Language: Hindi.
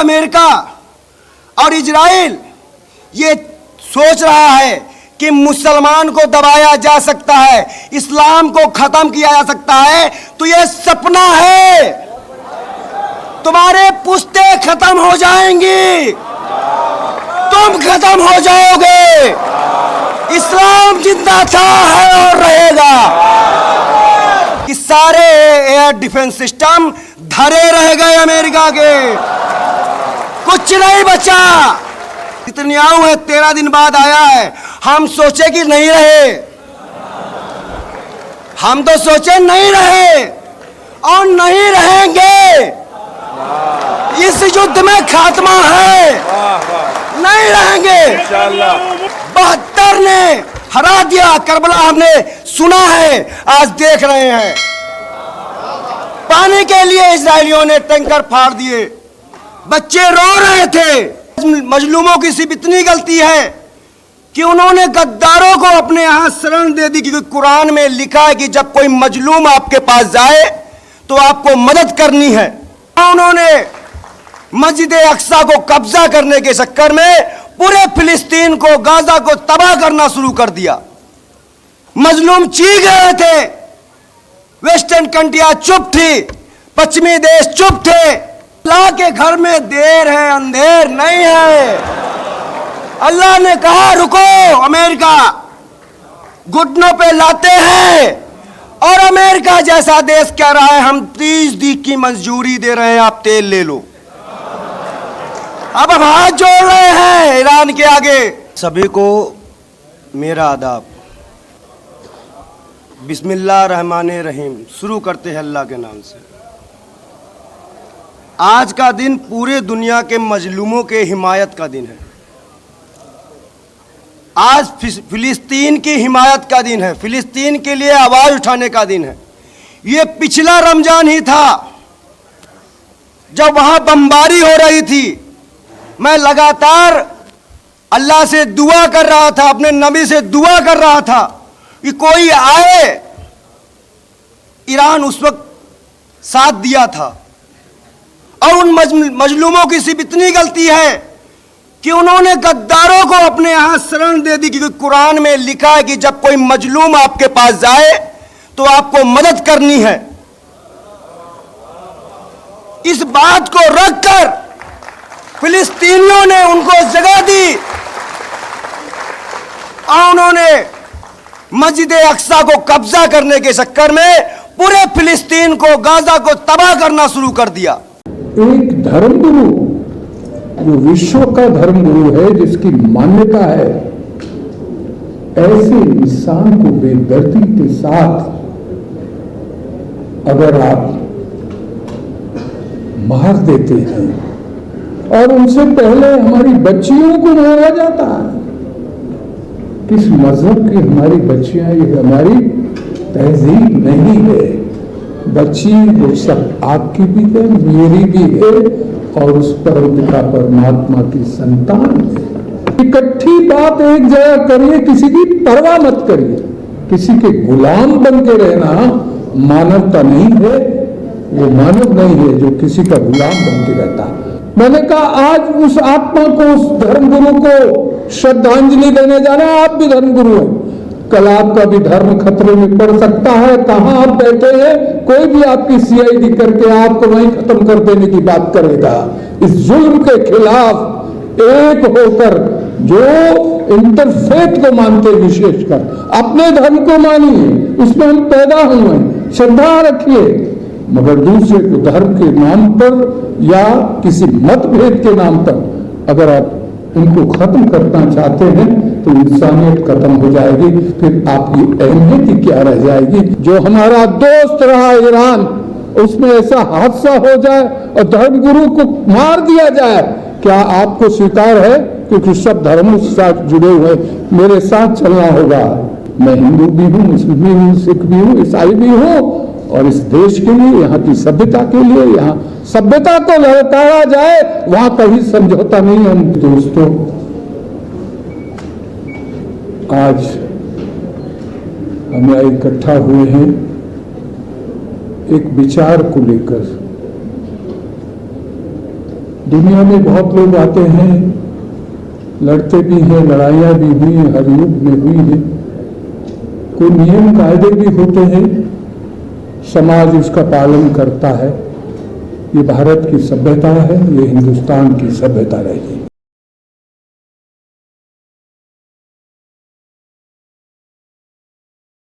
अमेरिका और इजराइल ये सोच रहा है कि मुसलमान को दबाया जा सकता है, इस्लाम को खत्म किया जा सकता है, तो ये सपना है। तुम्हारे पुश्ते खत्म हो जाएंगी, तुम खत्म हो जाओगे। इस्लाम जिंदा था, है और रहेगा। कि सारे एयर डिफेंस सिस्टम धरे रह गए अमेरिका के, कुछ नहीं बचा। नेतन्याहू है 13 दिन बाद आया है, हम सोचे कि नहीं रहे, हम तो सोचे नहीं रहे और नहीं रहेंगे। इस युद्ध में खात्मा है, नहीं रहेंगे। 72 ने हरा दिया, करबला हमने सुना है, आज देख रहे हैं। पानी के लिए इजरायलियों ने टैंकर फाड़ दिए, बच्चे रो रहे थे। मजलूमों की सिर्फ इतनी गलती है कि उन्होंने गद्दारों को अपने यहां शरण दे दी, क्योंकि कुरान में लिखा है कि जब कोई मजलूम आपके पास जाए तो आपको मदद करनी है। उन्होंने मस्जिद अक्सा को कब्जा करने के चक्कर में पूरे फिलिस्तीन को, गाजा को तबाह करना शुरू कर दिया। मजलूम चीख रहे थे, वेस्टर्न कंट्रियां चुप थी, पश्चिमी देश चुप थे। अल्लाह के घर में देर है, अंधेर नहीं है। अल्लाह ने कहा रुको, अमेरिका घुटनों पे लाते हैं। और अमेरिका जैसा देश कह रहा है हम 30 दिन की मंजूरी दे रहे हैं, आप तेल ले लो। अब हम हाथ जोड़ रहे हैं ईरान के आगे। सभी को मेरा आदाब। बिस्मिल्लाह रहमानिर रहीम। शुरू करते हैं अल्लाह के नाम से। आज का दिन पूरे दुनिया के मजलूमों के हिमायत का दिन है। आज फिलिस्तीन की हिमायत का दिन है, फिलिस्तीन के लिए आवाज उठाने का दिन है। ये पिछला रमजान ही था जब वहां बमबारी हो रही थी। मैं लगातार अल्लाह से दुआ कर रहा था, अपने नबी से दुआ कर रहा था कि कोई आए। ईरान उस वक्त साथ दिया था। और उन मजलूमों की सिर्फ इतनी गलती है कि उन्होंने गद्दारों को अपने यहां शरण दे दी, क्योंकि कुरान में लिखा है कि जब कोई मजलूम आपके पास जाए तो आपको मदद करनी है। इस बात को रखकर फिलिस्तीनियों ने उनको जगह दी और उन्होंने मस्जिद अक्सा को कब्जा करने के चक्कर में पूरे फिलिस्तीन को, गाजा को तबाह करना शुरू कर दिया। एक धर्मगुरु जो विश्व का धर्मगुरु है, जिसकी मान्यता है, ऐसे इंसान को बेदर्दी के साथ अगर आप मार देते हैं और उनसे पहले हमारी बच्चियों को मारा जाता है। किस मजहब की हमारी बच्चियां, ये हमारी तहजीब नहीं है। बच्ची वो सब आपकी भी है, मेरी भी है और उस परमपिता परमात्मा की संतान है। इकट्ठी बात एक जगह करिए, किसी की परवाह मत करिए। किसी के गुलाम बन के रहना मानवता नहीं है। वो मानव नहीं है जो किसी का गुलाम बन के रहता। मैंने कहा आज उस आत्मा को, उस धर्मगुरु को श्रद्धांजलि देने जाना। आप भी धर्मगुरु हैं, कल आपका भी धर्म खतरे में पड़ सकता है। कहां आप बैठे हैं, कोई भी आपकी सीआईडी करके आपको वहीं खत्म कर देने की बात करेगा। इस जुल्म के खिलाफ एक होकर जो इंटरफेथ को मानते, विशेषकर अपने धर्म को मानिए, उसमें हम पैदा हुए, श्रद्धा रखिए, मगर दूसरे को धर्म के नाम पर या किसी मतभेद के नाम पर अगर आप उनको खत्म करना चाहते हैं तो इंसानियत खत्म हो जाएगी। फिर आपकी अहमियत ही क्या रह जाएगी। जो हमारा दोस्त रहा ईरान, उसमें ऐसा हादसा हो जाए और धर्मगुरु को मार दिया जाए, क्या आपको स्वीकार है? क्योंकि सब धर्मों के साथ जुड़े हुए, मेरे साथ चलना होगा। मैं हिंदू भी हूँ, मुस्लिम भी हूँ, सिख भी हूँ, ईसाई भी हूँ, और इस देश के लिए, यहाँ की सभ्यता के लिए, यहाँ सभ्यता को ललकारा जाए, वहां कहीं समझौता नहीं है। दोस्तों, आज हम यहाँ इकट्ठा हुए हैं एक विचार को लेकर। दुनिया में बहुत लोग आते हैं, लड़ते भी हैं, लड़ाइयाँ भी हुई हैं, हर युग में हुई हैं। कोई नियम कायदे भी होते हैं, समाज उसका पालन करता है। ये भारत की सभ्यता है, ये हिंदुस्तान की सभ्यता रही।